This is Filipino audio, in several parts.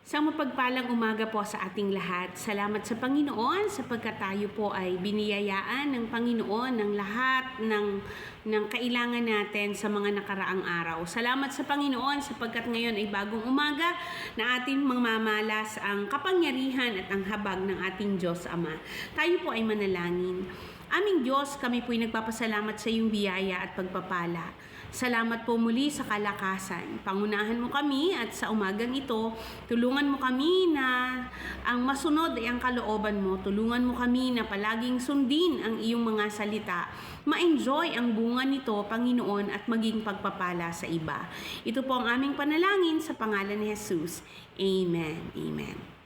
Sa mapagpalang umaga po sa ating lahat. Salamat sa Panginoon sapagkat tayo po ay biniyayaan ng Panginoon ng lahat ng kailangan natin sa mga nakaraang araw. Salamat sa Panginoon sapagkat ngayon ay bagong umaga na ating mamamalas ang kapangyarihan at ang habag ng ating Diyos Ama. Tayo po ay manalangin. Aming Diyos, kami po ay nagpapasalamat sa iyong biyaya at pagpapala. Salamat po muli sa kalakasan. Pangunahan mo kami at sa umagang ito, tulungan mo kami na ang masunod ay ang kalooban mo. Tulungan mo kami na palaging sundin ang iyong mga salita. Ma-enjoy ang bunga nito, Panginoon, at maging pagpapala sa iba. Ito po ang aming panalangin sa pangalan ni Jesus. Amen. Amen.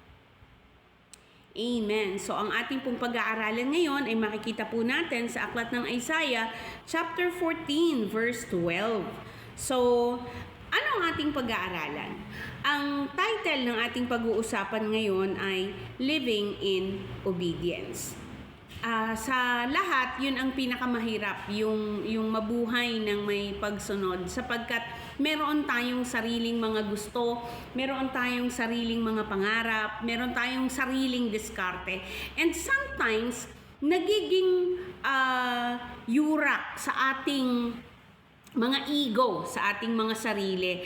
Amen. So, ang ating pong pag-aaralan ngayon ay makikita po natin sa aklat ng Isaiah, chapter 14, verse 12. So, ano ang ating pag-aaralan? Ang title ng ating pag-uusapan ngayon ay Living in Obedience. Sa lahat, yun ang pinakamahirap, yung mabuhay ng may pagsunod sapagkat meron tayong sariling mga gusto, meron tayong sariling mga pangarap, meron tayong sariling diskarte. And sometimes, nagiging yurak sa ating mga ego, sa ating mga sarili,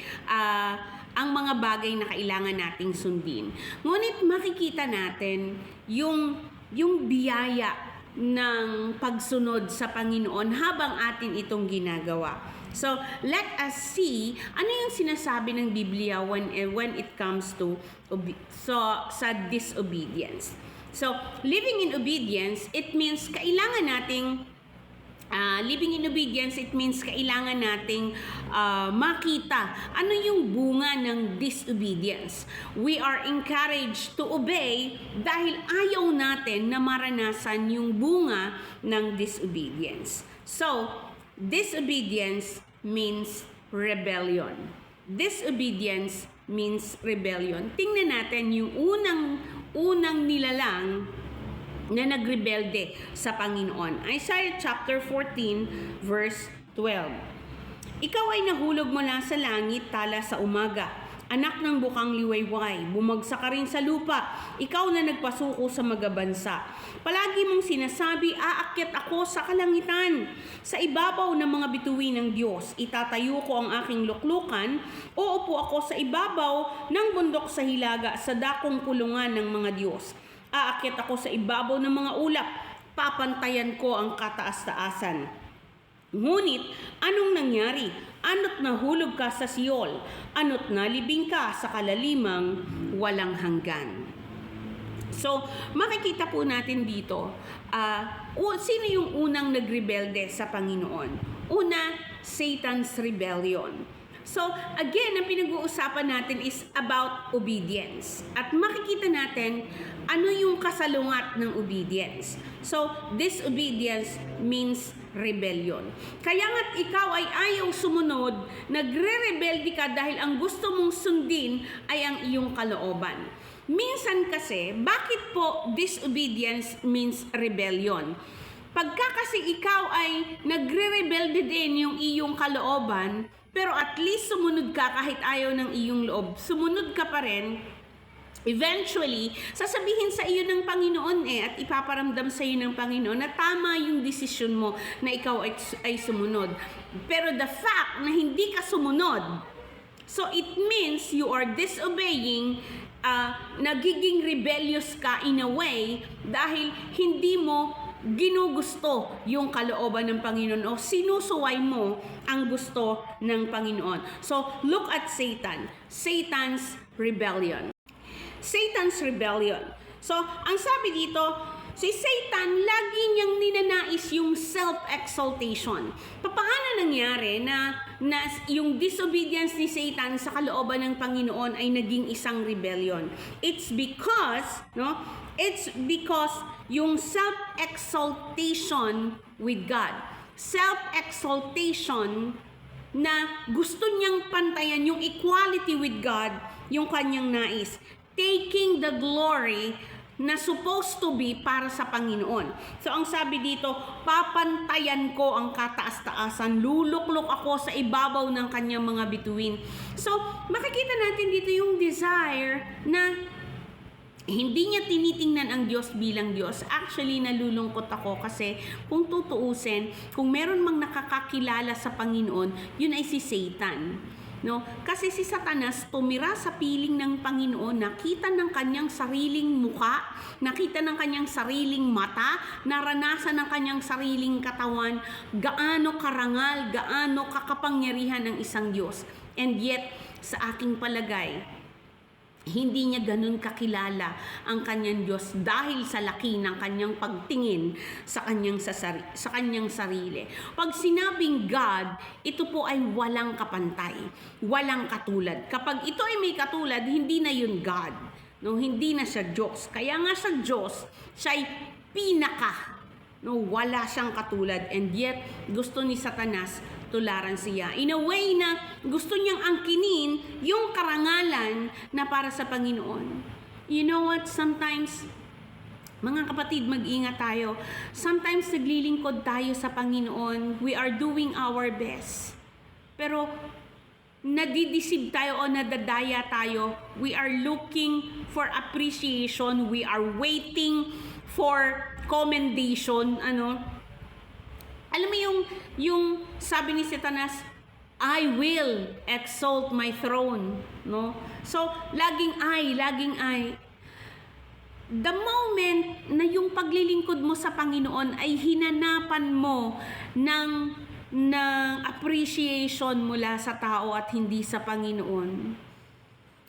ang mga bagay na kailangan nating sundin. Ngunit makikita natin yung biyaya ng pagsunod sa Panginoon habang atin itong ginagawa. So, let us see ano yung sinasabi ng Biblia when it comes to sa disobedience. So, living in obedience, it means kailangan nating living in obedience, it means kailangan nating makita ano yung bunga ng disobedience. We are encouraged to obey dahil ayaw natin na maranasan yung bunga ng disobedience. So, disobedience means rebellion. Disobedience means rebellion. Tingnan natin yung unang nilalang na nagrebelde sa Panginoon. Isaiah chapter 14 verse 12. Ikaw ay nahulog mula sa langit tala sa umaga, anak ng bukang liwayway, bumagsak ka rin sa lupa, ikaw na nagpasuko sa magabansa. Palagi mong sinasabi, aakyat ako sa kalangitan, sa ibabaw ng mga bituin ng Diyos. Itatayo ko ang aking luklukan, uupo ako sa ibabaw ng bundok sa hilaga, sa dakong pulungan ng mga Diyos. Aakyat ako sa ibabaw ng mga ulap, papantayan ko ang kataas-taasan. Ngunit, anong nangyari? Ano't nahulog ka sa Siol? Ano't nalibing ka sa kalalimang walang hanggan? So, makikita po natin dito, sino yung unang nagrebelde sa Panginoon? Una, Satan's rebellion. So, again, ang pinag-uusapan natin is about obedience. At makikita natin ano yung kasalungat ng obedience. So, disobedience means rebellion. Kaya nga't ikaw ay ayaw sumunod, nagre-rebelde ka dahil ang gusto mong sundin ay ang iyong kalooban. Minsan kasi, bakit po disobedience means rebellion? Pagka kasi ikaw ay nagre-rebelde din yung iyong kalooban, pero at least sumunod ka kahit ayaw ng iyong loob, sumunod ka pa rin, eventually, sasabihin sa iyo ng Panginoon at ipaparamdam sa iyo ng Panginoon na tama yung desisyon mo na ikaw ay sumunod. Pero the fact na hindi ka sumunod, so it means you are disobeying, nagiging rebellious ka in a way dahil hindi mo ginugusto yung kalooban ng Panginoon o sinusuway mo ang gusto ng Panginoon. So, look at Satan. Satan's rebellion. Satan's rebellion. So, ang sabi dito, si Satan, lagi niyang ninanais yung self-exaltation. Paano nangyari na yung disobedience ni Satan sa kalooban ng Panginoon ay naging isang rebellion? It's because yung self-exaltation with God. Self-exaltation na gusto niyang pantayan yung equality with God, yung kanyang nais. Taking the glory na supposed to be para sa Panginoon. So, ang sabi dito, papantayan ko ang kataas-taasan, luluklok ako sa ibabaw ng kanyang mga bituin. So, So, makikita natin dito yung desire na hindi niya tinitingnan ang Diyos bilang Diyos. Actually, nalulungkot ako kasi kung tutuusin, kung meron mang nakakakilala sa Panginoon, yun ay si Satan. No? Kasi si Satanas tumira sa piling ng Panginoon, nakita ng kanyang sariling muka, nakita ng kanyang sariling mata, naranasan ng kanyang sariling katawan, gaano karangal, gaano kakapangyarihan ng isang Diyos. And yet, sa aking palagay, hindi niya ganun kakilala ang kanyang Diyos dahil sa laki ng kanyang pagtingin sa kanyang sarili. Pag sinabing God, ito po ay walang kapantay, walang katulad. Kapag ito ay may katulad, hindi na yun God. No, hindi na siya Diyos. Kaya nga sa Diyos, siya ay pinaka. No, wala siyang katulad. And yet, gusto ni Satanas tularan siya. In a way na gusto niyang angkinin yung karangalan na para sa Panginoon. You know what? Sometimes, mga kapatid, mag-ingat tayo. Sometimes naglilingkod tayo sa Panginoon. We are doing our best. Pero nadidisib tayo o nadadaya tayo. We are looking for appreciation. We are waiting for commendation. Alam mo yung sabi ni Satanas, I will exalt my throne, no? So, laging I. The moment na yung paglilingkod mo sa Panginoon ay hinanapan mo ng appreciation mula sa tao at hindi sa Panginoon,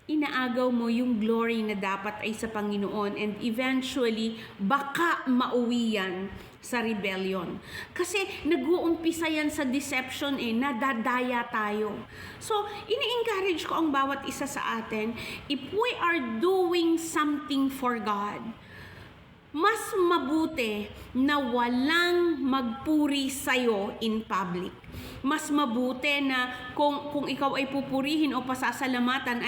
inaagaw mo yung glory na dapat ay sa Panginoon, and eventually, baka mauwi yan sa rebellion. Kasi nag-uumpisa yan sa deception nadadaya tayo. So, ini-encourage ko ang bawat isa sa atin, if we are doing something for God, mas mabuti na walang magpuri sa'yo in public. Mas mabuti na kung ikaw ay pupurihin o pasasalamatan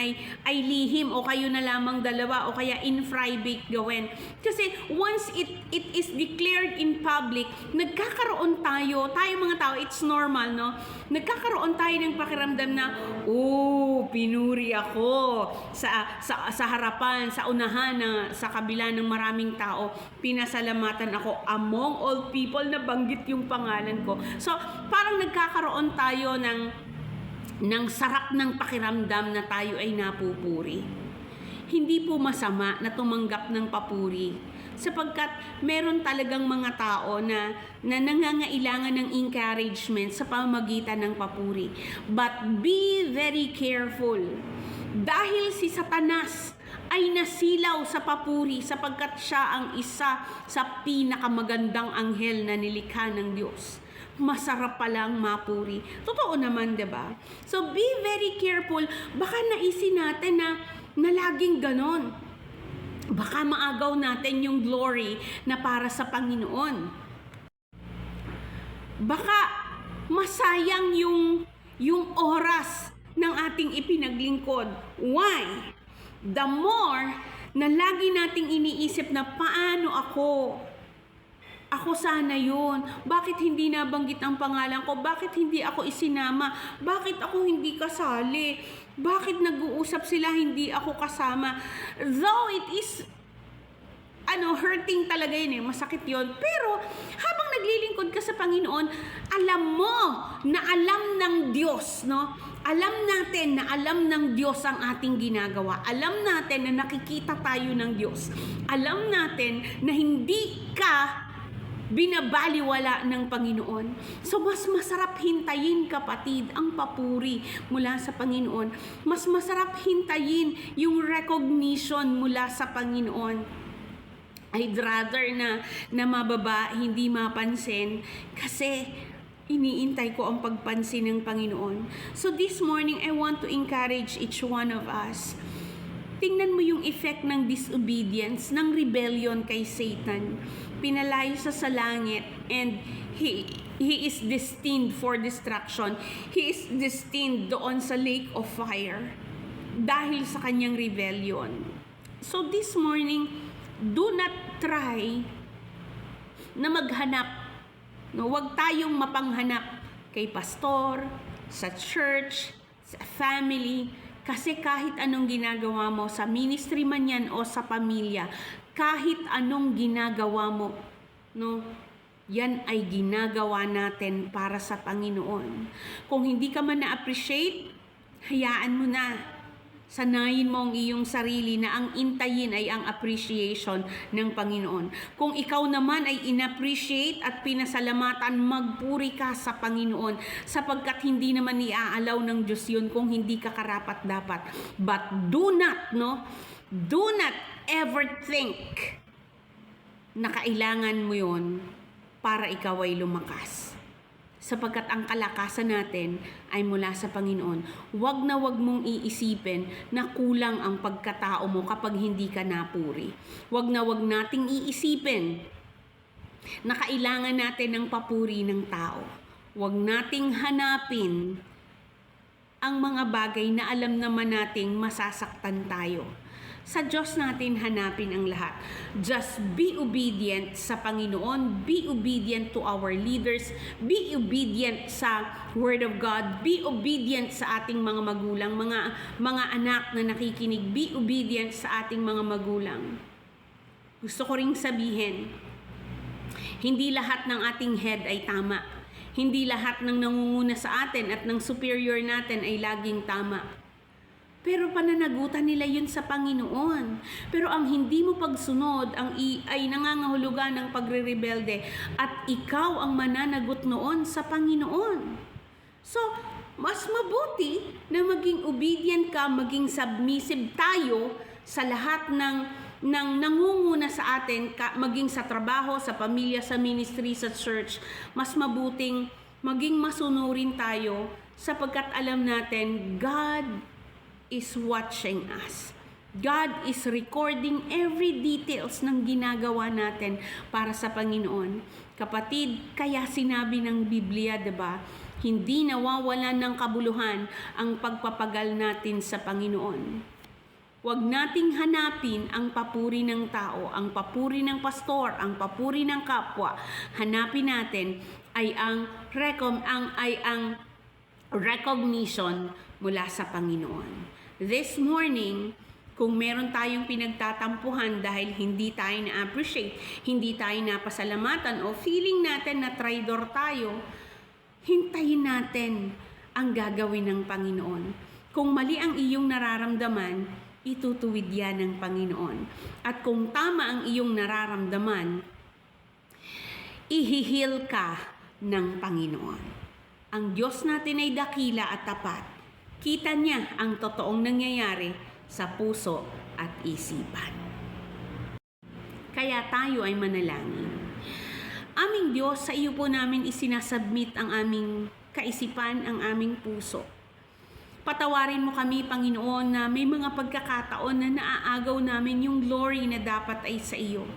ay lihim o kayo na lamang dalawa o kaya in private gawin. Kasi once it is declared in public, nagkakaroon tayo mga tao, it's normal, no? Nagkakaroon tayo ng pakiramdam na, pinuri ako sa harapan, sa unahan, sa kabila ng maraming tao. Pinasalamatan ako among all people na banggit yung pangalan ko. So, parang nagkakaroon tayo ng sarap ng pakiramdam na tayo ay napupuri. Hindi po masama na tumanggap ng papuri, sapagkat meron talagang mga tao na nangangailangan ng encouragement sa pamamagitan ng papuri. But be very careful, dahil si Satanas ay nasilaw sa papuri sapagkat siya ang isa sa pinakamagandang anghel na nilikha ng Diyos. Masarap palang mapuri. Totoo naman, 'di ba? So be very careful. Baka naisin natin na laging ganon. Baka maagaw natin yung glory na para sa Panginoon. Baka masayang yung oras ng ating ipinaglingkod. Why? The more na lagi nating iniisip na paano ako sana yun. Bakit hindi nabanggit ang pangalan ko? Bakit hindi ako isinama? Bakit ako hindi kasali? Bakit nag-uusap sila hindi ako kasama? Though it is hurting talaga yun masakit yun. Pero habang naglilingkod ka sa Panginoon, alam mo na alam ng Diyos, no? Alam natin na alam ng Diyos ang ating ginagawa. Alam natin na nakikita tayo ng Diyos. Alam natin na hindi ka binabaliwala ng Panginoon. So, mas masarap hintayin, kapatid, ang papuri mula sa Panginoon. Mas masarap hintayin yung recognition mula sa Panginoon. I'd rather na mababa, hindi mapansin, kasi iniintay ko ang pagpansin ng Panginoon. So this morning, I want to encourage each one of us. Tingnan mo yung effect ng disobedience, ng rebellion kay Satan. Pinalayo sa langit, and he is destined for destruction. He is destined doon sa lake of fire dahil sa kanyang rebellion. So this morning, do not try na maghanap. No, wag tayong mapanghanap kay pastor, sa church, sa family, kasi kahit anong ginagawa mo, sa ministry man yan o sa pamilya, kahit anong ginagawa mo, no, yan ay ginagawa natin para sa Panginoon. Kung hindi ka man na-appreciate, hayaan mo na. Sanayin mo ang iyong sarili na ang intayin ay ang appreciation ng Panginoon. Kung ikaw naman ay inappreciate at pinasalamatan, magpuri ka sa Panginoon sapagkat hindi naman iaalaw ng Diyos yun kung hindi ka karapat-dapat. But do not ever think na kailangan mo yun para ikaw ay lumakas. Sapagkat ang kalakasan natin ay mula sa Panginoon. Huwag na huwag mong iisipin na kulang ang pagkatao mo kapag hindi ka napuri. Huwag na huwag nating iisipin na kailangan natin ng papuri ng tao. Huwag nating hanapin ang mga bagay na alam naman nating masasaktan tayo. Sa Diyos natin hanapin ang lahat. Just be obedient sa Panginoon. Be obedient to our leaders. Be obedient sa Word of God. Be obedient sa ating mga magulang, mga anak na nakikinig. Be obedient sa ating mga magulang. Gusto ko ring sabihin, hindi lahat ng ating head ay tama. Hindi lahat ng nangunguna sa atin at ng superior natin ay laging tama. Pero pananagutan nila yun sa Panginoon. Pero ang hindi mo pagsunod ay nangangahulugan ng pagre-rebelde at ikaw ang mananagot noon sa Panginoon. So, mas mabuti na maging obedient ka, maging submissive tayo sa lahat ng nangunguna sa atin, maging sa trabaho, sa pamilya, sa ministry, sa church. Mas mabuting maging masunurin tayo sapagkat alam natin God is watching us. God is recording every details ng ginagawa natin para sa Panginoon. Kapatid, kaya sinabi ng Biblia, 'di ba? Hindi nawawalan ng kabuluhan ang pagpapagal natin sa Panginoon. Huwag nating hanapin ang papuri ng tao, ang papuri ng pastor, ang papuri ng kapwa. Hanapin natin ay ang recognition mula sa Panginoon. This morning, kung meron tayong pinagtatampuhan dahil hindi tayo na-appreciate, hindi tayo napasalamatan o feeling natin na traidor tayo, hintayin natin ang gagawin ng Panginoon. Kung mali ang iyong nararamdaman, itutuwid yan ng Panginoon. At kung tama ang iyong nararamdaman, ihihil ka ng Panginoon. Ang Diyos natin ay dakila at tapat. Kita niya ang totoong nangyayari sa puso at isipan. Kaya tayo ay manalangin. Aming Diyos, sa iyo po namin isinasubmit ang aming kaisipan, ang aming puso. Patawarin mo kami, Panginoon, na may mga pagkakataon na naaagaw namin yung glory na dapat ay sa iyo.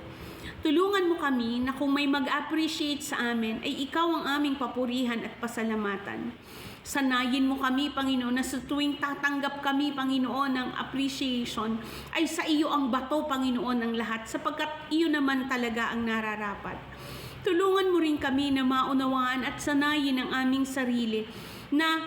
Tulungan mo kami na kung may mag-appreciate sa amin, ay ikaw ang aming papurihan at pasalamatan. Sanayin mo kami, Panginoon, na sa tuwing tatanggap kami, Panginoon, ng appreciation, ay sa iyo ang bato, Panginoon, ng lahat, sapagkat iyo naman talaga ang nararapat. Tulungan mo rin kami na maunawaan at sanayin ang aming sarili na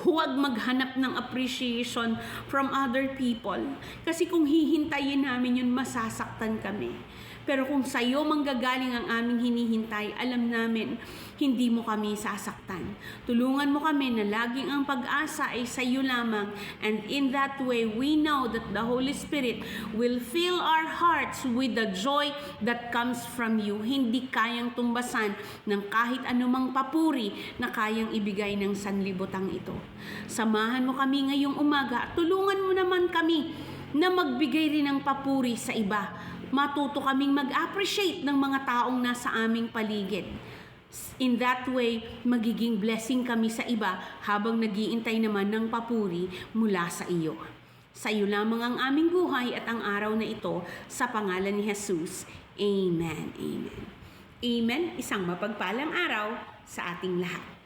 huwag maghanap ng appreciation from other people. Kasi kung hihintayin namin yun, masasaktan kami. Pero kung sa iyo manggagaling ang aming hinihintay, alam namin, hindi mo kami sasaktan. Tulungan mo kami na laging ang pag-asa ay sa iyo lamang. And in that way, we know that the Holy Spirit will fill our hearts with the joy that comes from you. Hindi kayang tumbasan ng kahit anumang papuri na kayang ibigay ng sanlibutang ito. Samahan mo kami ngayong umaga at tulungan mo naman kami na magbigay rin ng papuri sa iba. Matuto kaming mag-appreciate ng mga taong nasa aming paligid. In that way, magiging blessing kami sa iba habang nag-iintay naman ng papuri mula sa iyo. Sa iyo lamang ang aming buhay at ang araw na ito sa pangalan ni Jesus. Amen. Amen. Amen. Isang mapagpalang araw sa ating lahat.